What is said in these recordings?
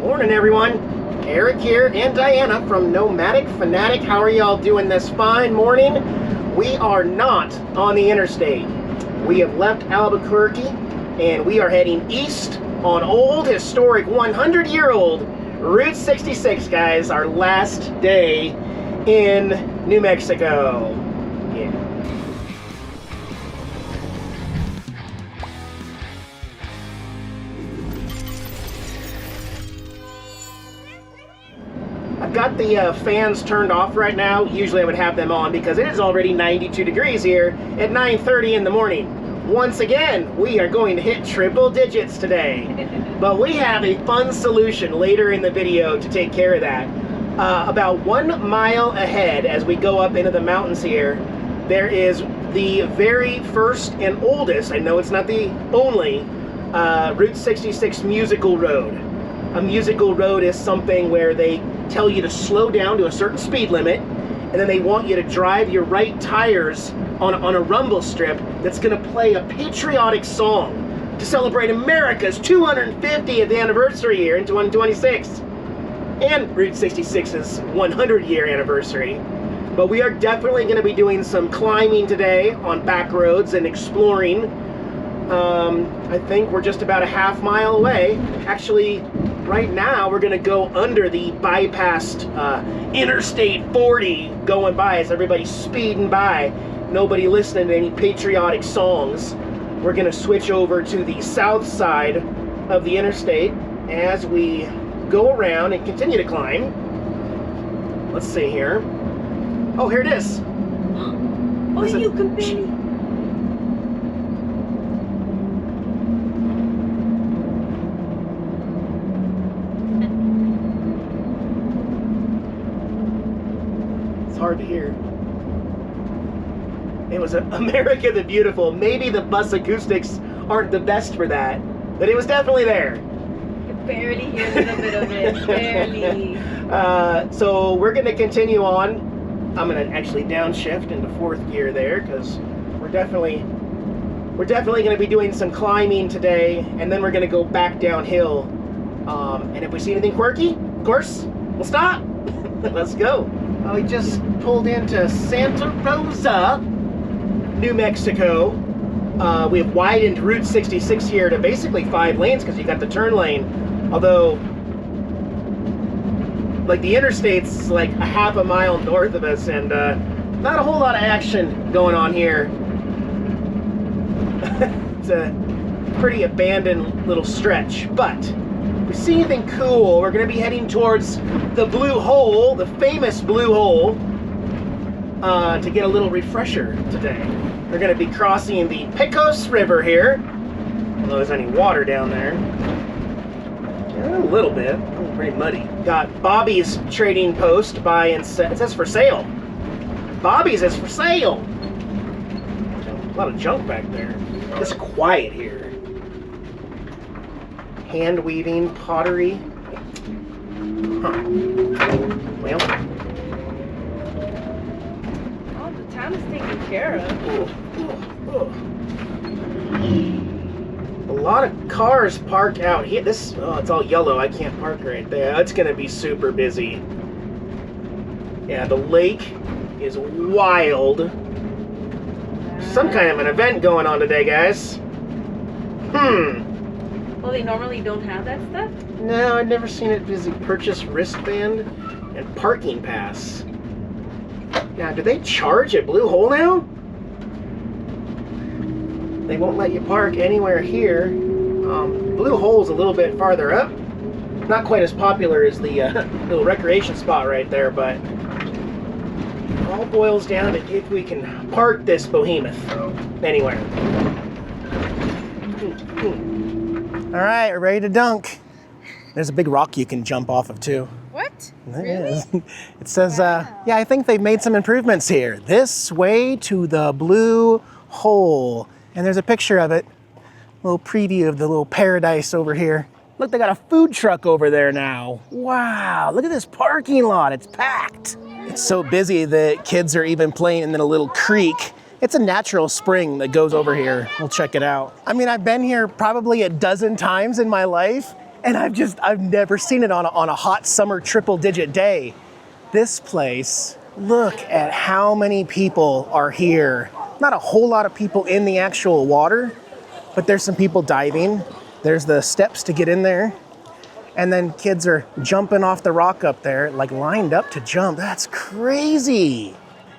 Morning, everyone. Eric here and Diana from Nomadic Fanatic. How are y'all doing this fine morning? We are not on the interstate. We have left Albuquerque and we are heading east on old, historic, 100-year-old Route 66, guys. Our last day in New Mexico. Yeah. I've got the fans turned off right now. Usually I would have them on because it is already 92 degrees here at 9:30 in the morning. Once again, we are going to hit triple digits today. But we have a fun solution later in the video to take care of that. About 1 mile ahead as we go up into the mountains here, there is the very first and oldest, I know it's not the only, Route 66 musical road. A musical road is something where they tell you to slow down to a certain speed limit, and then they want you to drive your right tires on a rumble strip that's going to play a patriotic song to celebrate America's 250th anniversary here in 2026 and Route 66's 100-year anniversary. But we are definitely going to be doing some climbing today on back roads and exploring. I think we're just about a half mile away. Actually, right now we're going to go under the bypassed Interstate 40 going by as everybody's speeding by. Nobody listening to any patriotic songs. We're going to switch over to the south side of the interstate as we go around and continue to climb. Let's see here. Oh, here it is. Oh, you company. It's hard to hear. It was America the Beautiful. Maybe the bus acoustics aren't the best for that, but it was definitely there. You can barely hear a little bit of it, barely. So we're going to continue on. I'm going to actually downshift into 4th gear there because we're definitely going to be doing some climbing today, and then we're going to go back downhill. And if we see anything quirky, of course, we'll stop. Let's go. We just pulled into Santa Rosa, New Mexico. We have widened Route 66 here to basically 5 lanes because you got the turn lane. Although, like, the interstate's like a half a mile north of us, and not a whole lot of action going on here. It's a pretty abandoned little stretch, but if we see anything cool, we're going to be heading towards the Blue Hole, the famous Blue Hole, to get a little refresher today. We're going to be crossing the Pecos River here, although there's any water down there. Yeah, a little bit. Oh, pretty muddy. Got Bobby's trading post, buy and sell. It says for sale. Bobby's is for sale. A lot of junk back there. It's quiet here. Hand weaving, pottery. Huh. Well. Oh, the town is taken care of. A lot of cars parked out here. It's all yellow. I can't park right there. It's gonna be super busy. Yeah, the lake is wild. Some kind of an event going on today, guys. Well, they normally don't have that stuff? No, I've never seen it busy. Purchase wristband and parking pass. Now, do they charge at Blue Hole now? They won't let you park anywhere here. Blue Hole's a little bit farther up. Not quite as popular as the little recreation spot right there, but it all boils down to if we can park this behemoth anywhere. All right, we're ready to dunk. There's a big rock you can jump off of too. What? Really? It says, yeah, I think they've made some improvements here. This way to the Blue Hole. And there's a picture of it. A little preview of the little paradise over here. Look, they got a food truck over there now. Wow, look at this parking lot. It's packed. It's so busy that kids are even playing in a little creek. It's a natural spring that goes over here. We'll check it out. I mean, I've been here probably a dozen times in my life, And I've never seen it on a hot summer triple-digit day. This place, look at how many people are here. Not a whole lot of people in the actual water, but there's some people diving. There's the steps to get in there. And then kids are jumping off the rock up there, like lined up to jump. That's crazy.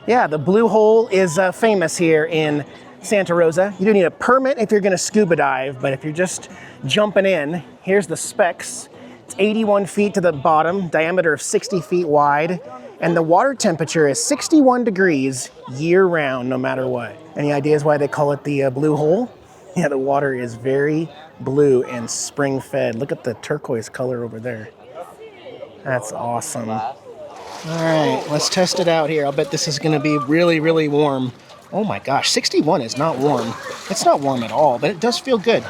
Yeah, the Blue Hole is famous here in Santa Rosa. You do need a permit if you're gonna scuba dive, but if you're just jumping in, here's the specs. It's 81 feet to the bottom, diameter of 60 feet wide, and the water temperature is 61 degrees year round, no matter what. Any ideas why they call it the Blue Hole? Yeah, the water is very blue and spring-fed. Look at the turquoise color over there. That's awesome. All right, let's test it out here. I'll bet this is gonna be really, really warm. Oh my gosh, 61 is not warm. It's not warm at all, but it does feel good.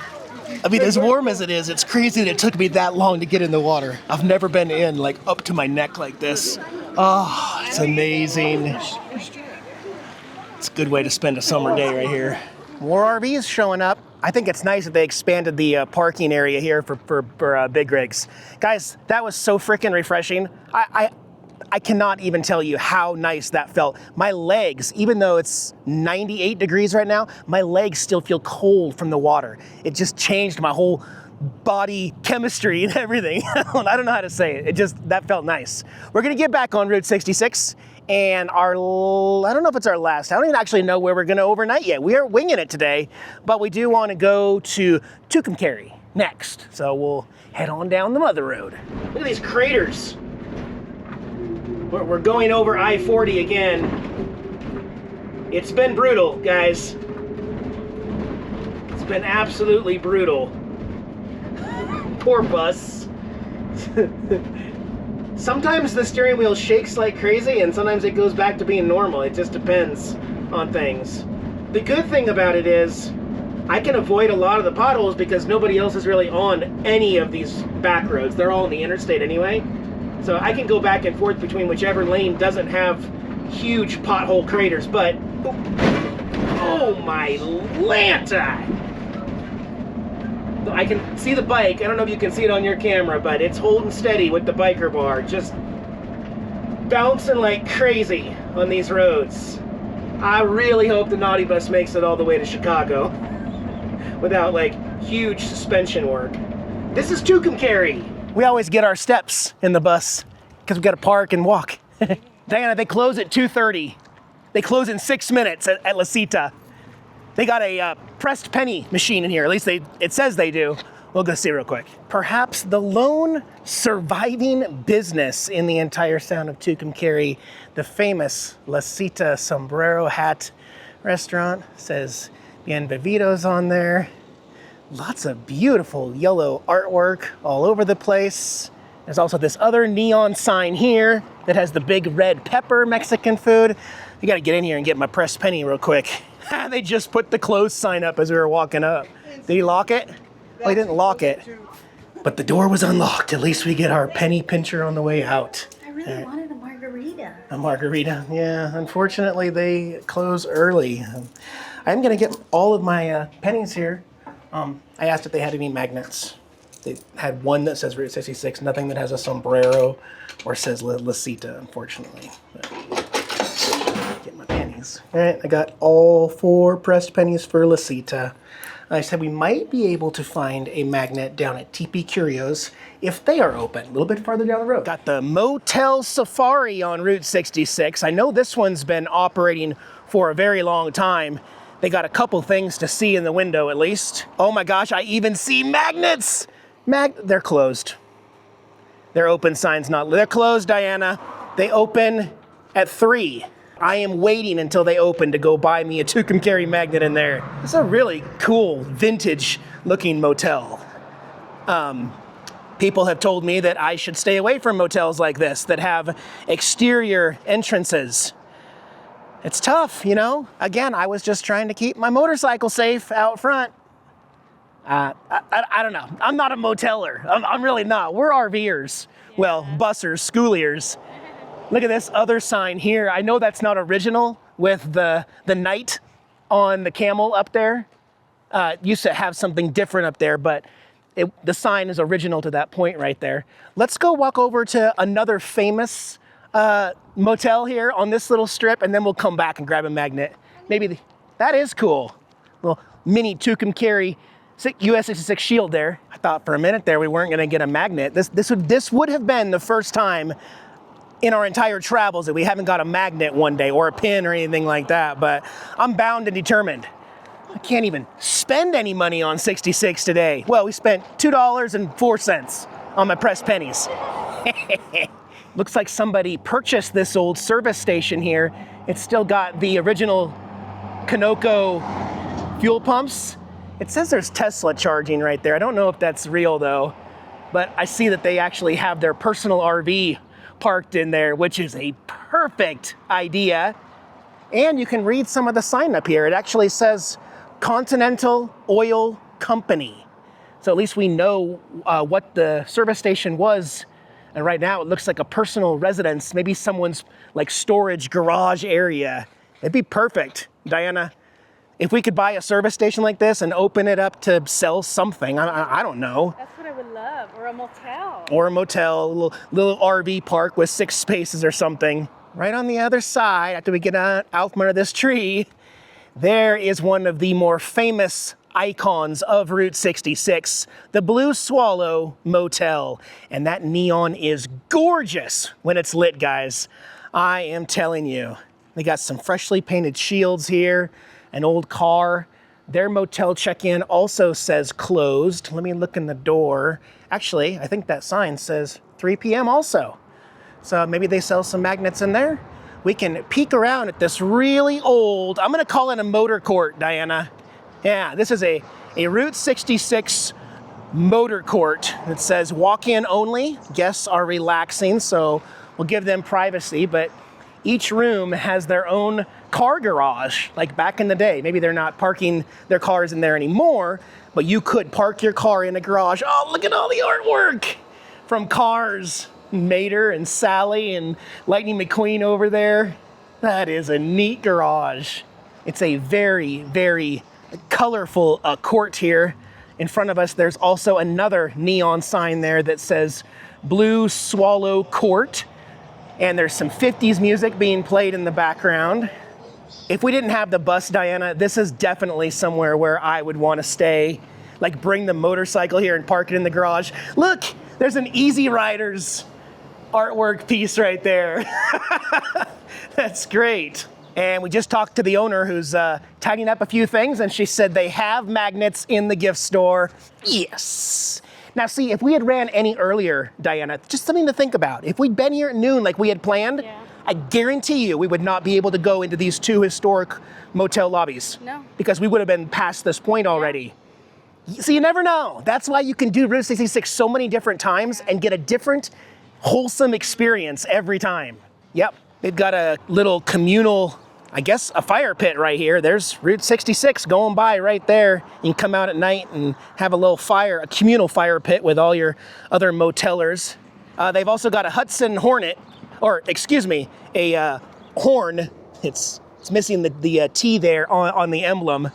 I mean, as warm as it is, it's crazy that it took me that long to get in the water. I've never been in, like, up to my neck like this. Oh, it's amazing. It's a good way to spend a summer day right here. More RVs showing up. I think it's nice that they expanded the parking area here for big rigs. Guys, that was so freaking refreshing. I cannot even tell you how nice that felt. My legs, even though it's 98 degrees right now, my legs still feel cold from the water. It just changed my whole body chemistry and everything. I don't know how to say it. That felt nice. We're gonna get back on Route 66 and I don't know if it's our last. I don't even actually know where we're gonna overnight yet. We are winging it today, but we do wanna go to Tucumcari next. So we'll head on down the mother road. Look at these craters. We're going over I-40 again. It's been brutal, guys. It's been absolutely brutal. Poor bus. Sometimes the steering wheel shakes like crazy and sometimes it goes back to being normal. It just depends on things. The good thing about it is I can avoid a lot of the potholes because nobody else is really on any of these back roads. They're all in the interstate anyway. So I can go back and forth between whichever lane doesn't have huge pothole craters, but oh my Lanta! I can see the bike. I don't know if you can see it on your camera, but it's holding steady with the biker bar, just bouncing like crazy on these roads. I really hope the NautiBus makes it all the way to Chicago without like huge suspension work. This is Tucumcari. We always get our steps in the bus because we got to park and walk. Diana, they close at 2:30. They close in 6 minutes at La Cita. They got a pressed penny machine in here. At least it says they do. We'll go see real quick. Perhaps the lone surviving business in the entire town of Tucumcari, the famous La Cita Sombrero Hat Restaurant. Says Bienvenidos on there. Lots of beautiful yellow artwork all over the place. There's also this other neon sign here that has the big red pepper Mexican food. You gotta get in here and get my pressed penny real quick. They just put the closed sign up as we were walking up. Did he lock it? Well, he didn't lock it. But the door was unlocked. At least we get our penny pincher on the way out. I really wanted a margarita. A margarita, yeah. Unfortunately, they close early. I'm gonna get all of my pennies here. I asked if they had any magnets. They had one that says Route 66, nothing that has a sombrero or says La Cita, unfortunately. But get my pennies. All right, I got all 4 pressed pennies for La Cita. I said we might be able to find a magnet down at TP Curios if they are open, a little bit farther down the road. Got the Motel Safari on Route 66. I know this one's been operating for a very long time. They got a couple things to see in the window at least. Oh my gosh, I even see magnets! They're closed. Their open sign's not, they're closed, Diana. They open at 3. I am waiting until they open to go buy me a Tucumcari magnet in there. It's a really cool, vintage looking motel. People have told me that I should stay away from motels like this that have exterior entrances. It's tough, you know? Again, I was just trying to keep my motorcycle safe out front. I don't know. I'm not a moteler. I'm really not. We're RVers. Well, bussers, schooliers. Look at this other sign here. I know that's not original with the knight on the camel up there. Used to have something different up there, but the sign is original to that point right there. Let's go walk over to another famous motel here on this little strip, and then we'll come back and grab a magnet. Maybe that is cool. Little mini Tucumcari US 66 shield there. I thought for a minute there we weren't gonna get a magnet. This would have been the first time in our entire travels that we haven't got a magnet one day or a pin or anything like that, but I'm bound and determined. I can't even spend any money on 66 today. Well, we spent $2.04 on my pressed pennies. Looks like somebody purchased this old service station here. It's still got the original Conoco fuel pumps. It says there's Tesla charging right there. I don't know if that's real though, but I see that they actually have their personal RV parked in there, which is a perfect idea. And you can read some of the sign up here. It actually says Continental Oil Company. So at least we know what the service station was. And right now it looks like a personal residence, maybe someone's like storage garage area. It'd be perfect, Diana. If we could buy a service station like this and open it up to sell something, I don't know. That's what I would love, or a motel. Or a motel, a little RV park with 6 spaces or something. Right on the other side, after we get out from under this tree, there is one of the more famous icons of Route 66, the Blue Swallow Motel. And that neon is gorgeous when it's lit, guys. I am telling you. They got some freshly painted shields here, an old car. Their motel check-in also says closed. Let me look in the door. Actually, I think that sign says 3 p.m. also. So maybe they sell some magnets in there. We can peek around at this really old, I'm gonna call it a motor court, Diana. Yeah, this is a Route 66 motor court that says walk-in only. Guests are relaxing, so we'll give them privacy, but each room has their own car garage, like back in the day. Maybe they're not parking their cars in there anymore, but you could park your car in a garage. Oh, look at all the artwork from Cars, Mater and Sally and Lightning McQueen over there. That is a neat garage. It's a very, very colorful court here. In front of us, there's also another neon sign there that says Blue Swallow Court. And there's some 50s music being played in the background. If we didn't have the bus, Diana, this is definitely somewhere where I would want to stay. Like bring the motorcycle here and park it in the garage. Look, there's an Easy Riders artwork piece right there. That's great. And we just talked to the owner who's tidying up a few things, and she said they have magnets in the gift store. Yes. Now see, if we had ran any earlier, Diana, just something to think about. If we'd been here at noon like we had planned, yeah, I guarantee you we would not be able to go into these 2 historic motel lobbies. No. Because we would have been past this point already. Yeah. So you never know. That's why you can do Route 66 so many different times and get a different, wholesome experience every time. Yep. They've got a little communal, I guess, a fire pit right here. There's Route 66 going by right there. You can come out at night and have a little fire, a communal fire pit with all your other motelers. They've also got a Hudson Hornet, or excuse me, a Horn. It's missing the T there on the emblem.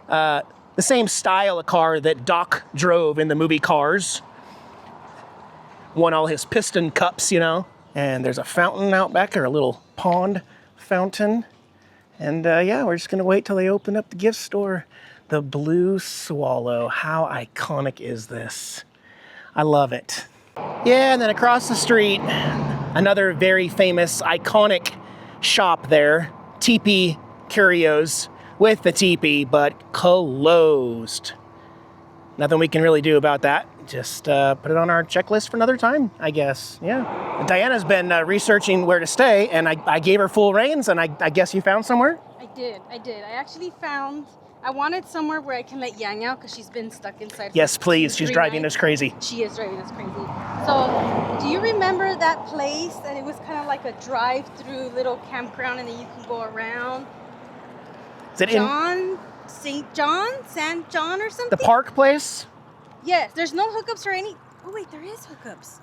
The same style of car that Doc drove in the movie Cars. Won all his piston cups, you know. And there's a fountain out back, or a little pond fountain. And yeah, we're just gonna wait till they open up the gift store. The Blue Swallow, how iconic is this? I love it. Yeah, and then across the street, another very famous, iconic shop there, Teepee Curios, with the teepee, but closed. Nothing we can really do about that. Just put it on our checklist for another time, I guess. Yeah. Diana's been researching where to stay, and I gave her full reins, and I guess you found somewhere? I did. I actually found, I wanted somewhere where I can let Yang out because she's been stuck inside. Yes, please. She's driving us crazy. She is driving us crazy. So, do you remember that place? And it was kind of like a drive-through little campground, and then you can go around. Is it St. Jon? San Jon or something? The park place? Yes, there's no hookups or any. Oh wait, there is hookups.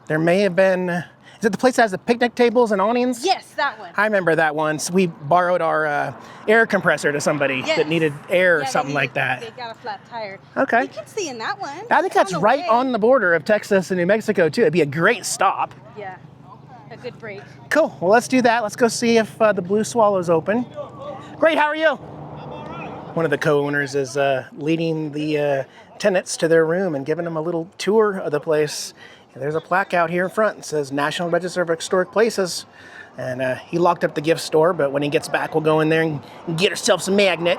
There may have been, is it the place that has the picnic tables and awnings? Yes, that one. I remember that one. So we borrowed our air compressor to somebody that needed air or something like that. They got a flat tire. Okay. You can see in that one. I think that's right on the border of Texas and New Mexico too. It'd be a great stop. Yeah, a good break. Cool, well let's do that. Let's go see if the Blue Swallow's open. Great, how are you? One of the co-owners is leading the tenants to their room and giving them a little tour of the place. And there's a plaque out here in front that says National Register of Historic Places. And he locked up the gift store, but when he gets back, we'll go in there and get ourselves a magnet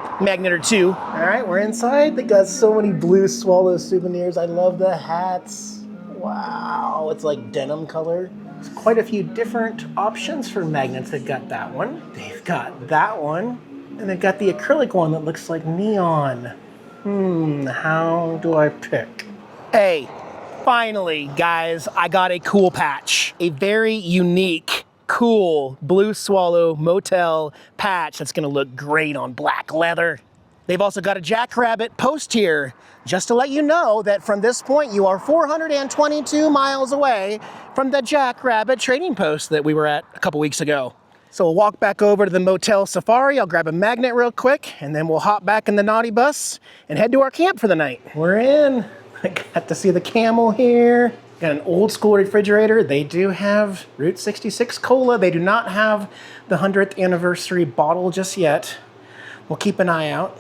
or two. All right, we're inside. They got so many Blue Swallow souvenirs. I love the hats. Wow, it's like denim color. There's quite a few different options for magnets. They've got that one. They've got that one. And they've got the acrylic one that looks like neon. How do I pick? Hey, finally, guys, I got a cool patch. A very unique, cool Blue Swallow motel patch that's gonna look great on black leather. They've also got a jackrabbit post here, just to let you know that from this point you are 422 miles away from the jackrabbit trading post that we were at a couple weeks ago. So we'll walk back over to the motel safari. I'll grab a magnet real quick, and then we'll hop back in the NautiBus and head to our camp for the night. We're in. I got to see the camel here. Got an old school refrigerator. They do have Route 66 Cola. They do not have the 100th anniversary bottle just yet. We'll keep an eye out.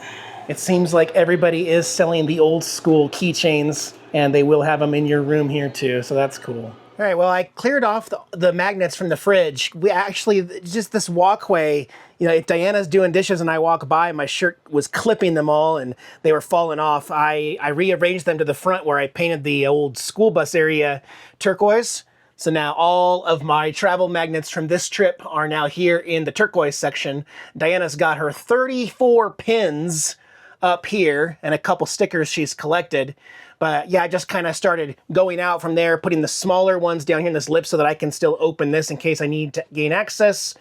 It seems like everybody is selling the old school keychains, and they will have them in your room here too, so that's cool. All right, well, I cleared off the magnets from the fridge. We actually, just this walkway, you know, if Diana's doing dishes and I walk by, my shirt was clipping them all and they were falling off. I rearranged them to the front where I painted the old school bus area turquoise. So now all of my travel magnets from this trip are now here in the turquoise section. Diana's got her 34 pins up here and a couple stickers she's collected. But yeah, I just kind of started going out from there, putting the smaller ones down here in this lip so that I can still open this in case I need to gain access.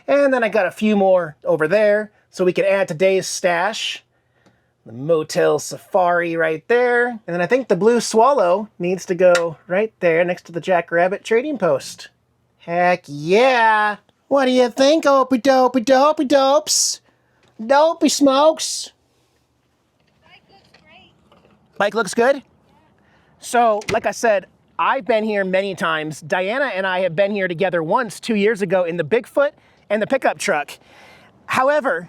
And then I got a few more over there so we can add today's stash. The motel safari right there. And then I think the Blue Swallow needs to go right there next to the jackrabbit trading post. Heck yeah! What do you think, Opie dopey dopey dopes? Dopey smokes? Bike looks great. Bike looks good? So, like I said, I've been here many times. Diana and I have been here together once 2 years ago in the Bigfoot and the pickup truck. However,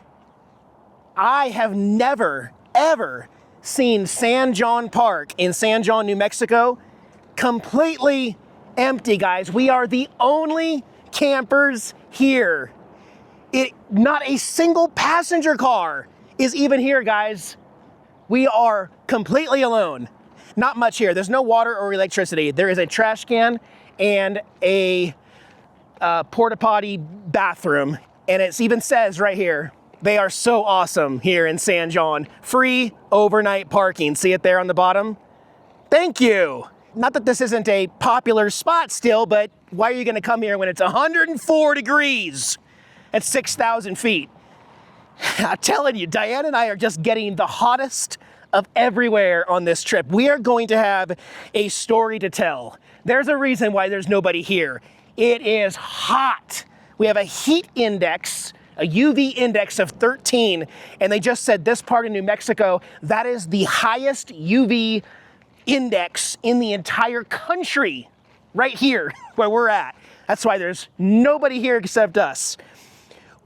I have never, ever seen San Jon Park in San Jon, New Mexico completely empty, guys. We are the only campers here. Not a single passenger car is even here, guys. We are completely alone. Not much here. There's no water or electricity. There is a trash can and a porta potty bathroom. And it even says right here, they are so awesome here in San Jon. Free overnight parking. See it there on the bottom? Thank you. Not that this isn't a popular spot still, but why are you gonna come here when it's 104 degrees at 6,000 feet? I'm telling you, Diana and I are just getting the hottest of everywhere on this trip. We are going to have a story to tell. There's a reason why there's nobody here. It is hot. We have a heat index, a UV index of 13, and they just said this part of New Mexico, that is the highest UV index in the entire country, right here where we're at. That's why there's nobody here except us.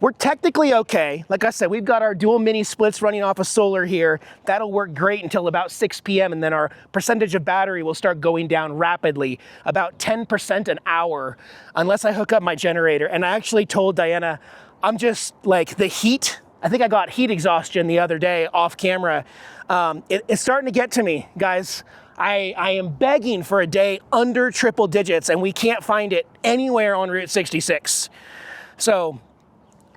We're technically okay. Like I said, we've got our dual mini splits running off of solar here. That'll work great until about 6 p.m. and then our percentage of battery will start going down rapidly, about 10% an hour, unless I hook up my generator. And I actually told Diana, I'm just like the heat. I think I got heat exhaustion the other day off camera. It's starting to get to me, guys. I am begging for a day under triple digits and we can't find it anywhere on Route 66. So,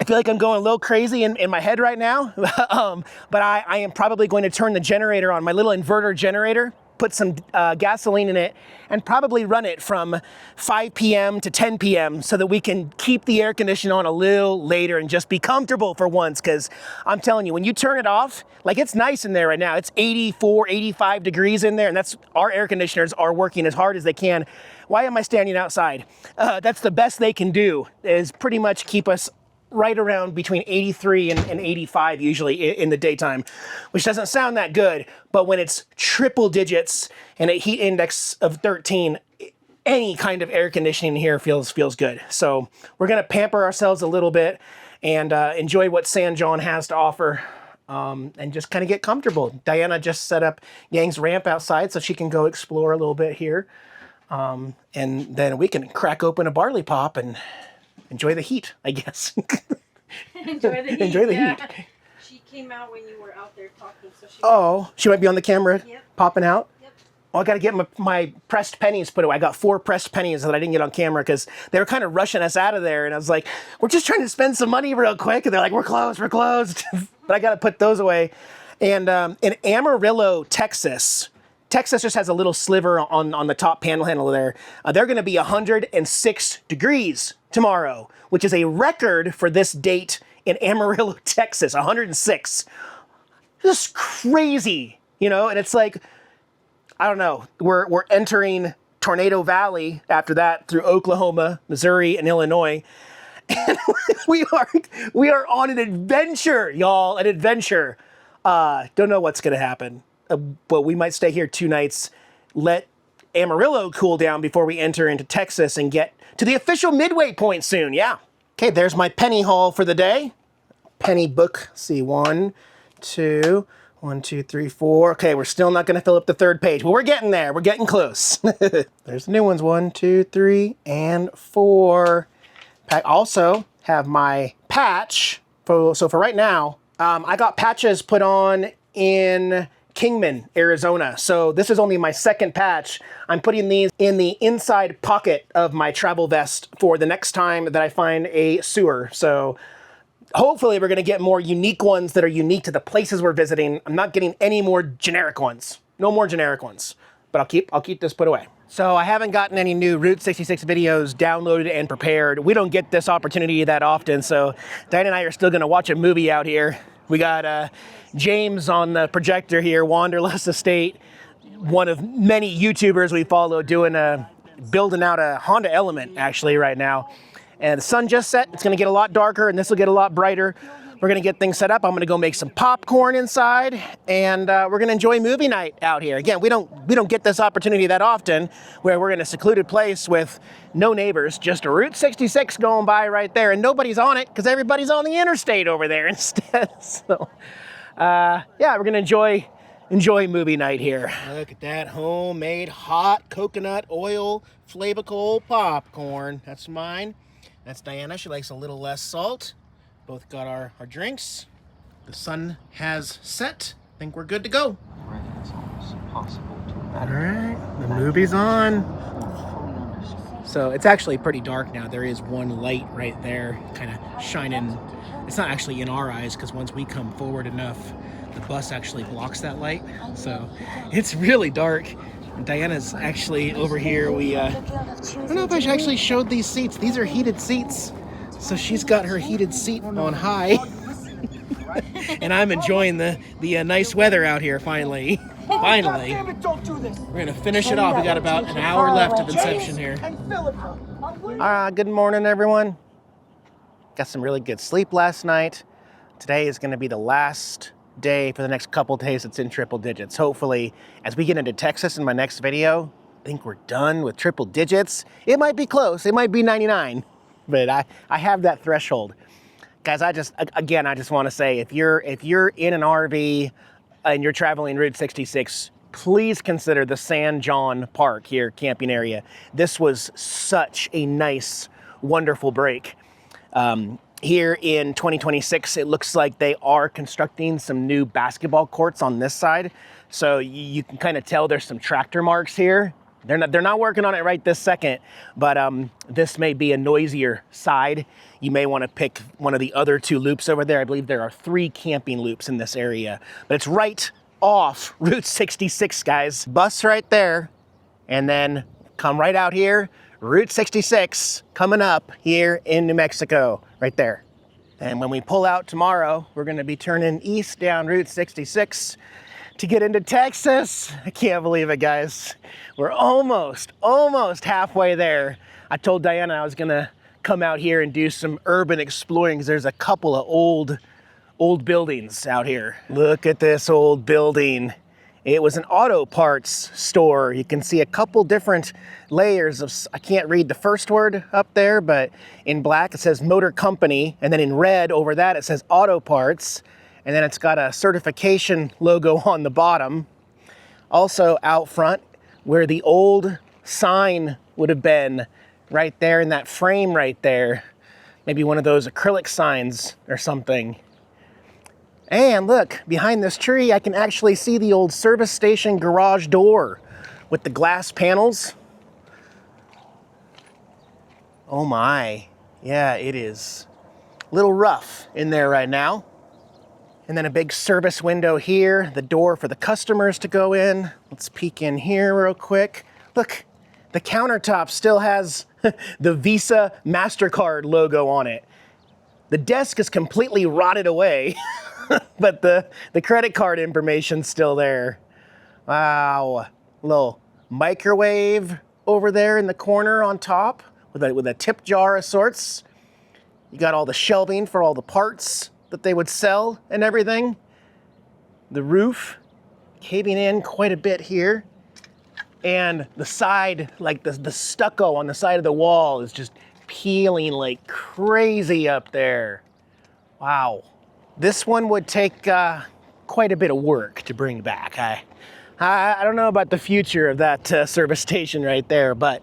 I feel like I'm going a little crazy in my head right now, but I am probably going to turn the generator on, my little inverter generator, put some gasoline in it, and probably run it from 5 p.m. to 10 p.m. so that we can keep the air conditioning on a little later and just be comfortable for once, because I'm telling you, when you turn it off, like it's nice in there right now. It's 84, 85 degrees in there, and that's our air conditioners are working as hard as they can. Why am I standing outside? That's the best they can do, is pretty much keep us right around between 83 and 85 usually in the daytime, which doesn't sound that good, but when it's triple digits and a heat index of 13, any kind of air conditioning here feels good. So we're gonna pamper ourselves a little bit and enjoy what San Jon has to offer, and just kind of get comfortable. Diana just set up Yang's ramp outside so she can go explore a little bit here, and then we can crack open a barley pop and enjoy the heat, I guess. Enjoy the heat. Enjoy the heat. She came out when you were out there talking, so she might be on the camera, yep. Popping out. Yep. Oh, I got to get my pressed pennies put away. I got 4 pressed pennies that I didn't get on camera because they were kind of rushing us out of there. And I was like, we're just trying to spend some money real quick. And they're like, we're closed. But I got to put those away. And in Amarillo, Texas just has a little sliver on the top panhandle there. They're going to be 106 degrees tomorrow, which is a record for this date in Amarillo, Texas, 106. Just crazy, you know? And it's like, I don't know, we're entering Tornado Valley after that through Oklahoma, Missouri, and Illinois. And we are on an adventure, y'all, an adventure. Don't know what's going to happen, but we might stay here 2 nights, let Amarillo cool down before we enter into Texas and get to the official midway point soon. Yeah. Okay, there's my penny haul for the day. Penny book. See, 1, 2, 1, 2, 3, 4. Okay, we're still not going to fill up the 3rd page, but we're getting there. We're getting close. There's the new ones. 1, 2, 3, and 4. I also have my patch. So for right now, I got patches put on in Kingman, Arizona. So this is only my 2nd patch. I'm putting these in the inside pocket of my travel vest for the next time that I find a sewer. So hopefully we're gonna get more unique ones that are unique to the places we're visiting. I'm not getting any more generic ones. No more generic ones. But I'll keep this put away. So I haven't gotten any new Route 66 videos downloaded and prepared. We don't get this opportunity that often, so Diane and I are still gonna watch a movie out here. We got James on the projector here, Wanderlust Estate, one of many YouTubers we follow doing building out a Honda Element actually right now. And the sun just set, it's gonna get a lot darker and this will get a lot brighter. We're gonna get things set up. I'm gonna go make some popcorn inside and we're gonna enjoy movie night out here. Again, we don't get this opportunity that often where we're in a secluded place with no neighbors, just a Route 66 going by right there and nobody's on it because everybody's on the interstate over there instead. So, yeah, we're gonna enjoy movie night here. Look at that homemade hot coconut oil flavorful popcorn. That's mine. That's Diana. She likes a little less salt. Both got our drinks. The sun has set. I think we're good to go. All right, the movie's on. So it's actually pretty dark now. There is one light right there kind of shining. It's not actually in our eyes because once we come forward enough, the bus actually blocks that light. So it's really dark. And Diana's actually over here. I don't know if I actually showed these seats. These are heated seats. So she's got her heated seat on high. And I'm enjoying the nice weather out here finally. Finally. We're gonna finish it off. We got about an hour left of Inception here. Good morning, everyone. Got some really good sleep last night. Today is gonna be the last day for the next couple days it's in triple digits. Hopefully, as we get into Texas in my next video, I think we're done with triple digits. It might be close. It might be 99. But I have that threshold. Guys, I just want to say, if you're in an RV and you're traveling Route 66, please consider the San Jon Park here, camping area. This was such a nice, wonderful break. Here in 2026, it looks like they are constructing some new basketball courts on this side. So you can kind of tell there's some tractor marks here. They're not working on it right this second, but this may be a noisier side. You may want to pick one of the other 2 loops over there. I believe there are 3 camping loops in this area, but it's right off Route 66, guys. Bus right there, and then come right out here, Route 66 coming up here in New Mexico, right there. And when we pull out tomorrow, we're gonna be turning east down Route 66, to get into Texas. I can't believe it, guys. We're almost halfway there. I told Diana I was gonna come out here and do some urban exploring because there's a couple of old buildings out here. Look at this old building. It was an auto parts store. You can see a couple different layers of, I can't read the first word up there, but in black it says Motor Company, and then in red over that it says Auto Parts, and then it's got a certification logo on the bottom. Also out front, where the old sign would have been, right there in that frame right there. Maybe one of those acrylic signs or something. And look, behind this tree, I can actually see the old service station garage door with the glass panels. Oh my, yeah, it is a little rough in there right now. And then a big service window here, the door for the customers to go in. Let's peek in here real quick. Look, the countertop still has the Visa MasterCard logo on it. The desk is completely rotted away. But the credit card information's still there. Wow. Little microwave over there in the corner on top with a tip jar of sorts. You got all the shelving for all the parts that they would sell and everything. The roof caving in quite a bit here. And the side, like the stucco on the side of the wall is just peeling like crazy up there. Wow. This one would take quite a bit of work to bring back. I don't know about the future of that service station right there, but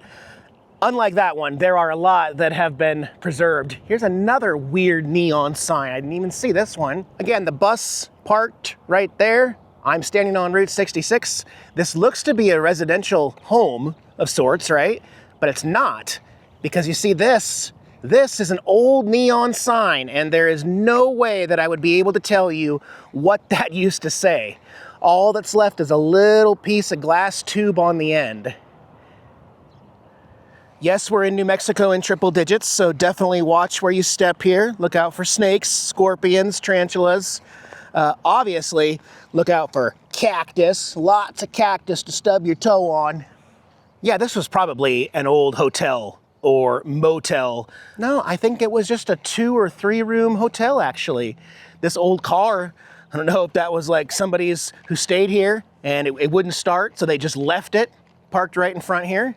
unlike that one, there are a lot that have been preserved. Here's another weird neon sign. I didn't even see this one. Again, the bus parked right there. I'm standing on Route 66. This looks to be a residential home of sorts, right? But it's not, because you see this is an old neon sign, and there is no way that I would be able to tell you what that used to say. All that's left is a little piece of glass tube on the end. Yes, we're in New Mexico in triple digits, so definitely watch where you step here. Look out for snakes, scorpions, tarantulas. Obviously, look out for cactus. Lots of cactus to stub your toe on. Yeah, this was probably an old hotel or motel. No, I think it was just a 2 or 3 room hotel, actually. This old car, I don't know if that was like somebody's who stayed here and it wouldn't start, so they just left it parked right in front here.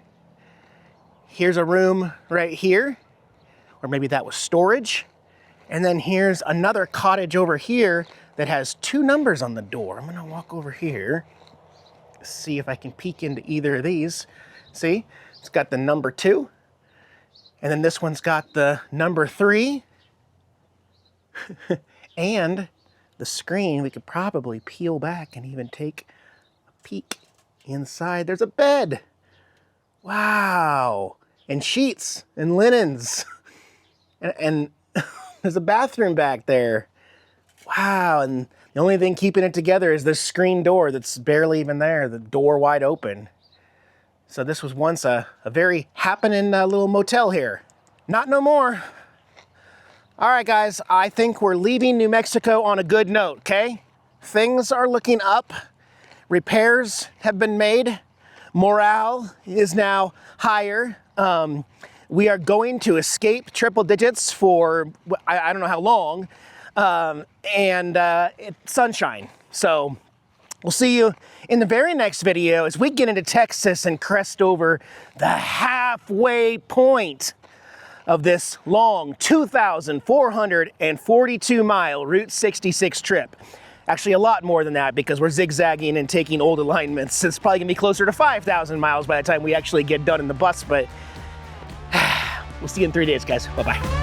Here's a room right here, or maybe that was storage. And then here's another cottage over here that has 2 numbers on the door. I'm gonna walk over here, see if I can peek into either of these. See, it's got the number 2. And then this one's got the number 3. And the screen, we could probably peel back and even take a peek inside. There's a bed. Wow. And sheets and linens. And there's a bathroom back there. Wow. And the only thing keeping it together is this screen door that's barely even there, the door wide open. So this was once a very happening little motel here. Not no more. All right, guys, I think we're leaving New Mexico on a good note, okay? Things are looking up. Repairs have been made. Morale is now higher. We are going to escape triple digits for, I don't know how long, and it's sunshine. So we'll see you in the very next video as we get into Texas and crest over the halfway point of this long 2,442 mile Route 66 trip. Actually a lot more than that because we're zigzagging and taking old alignments. It's probably gonna be closer to 5,000 miles by the time we actually get done in the bus, but we'll see you in 3 days, guys. Bye-bye.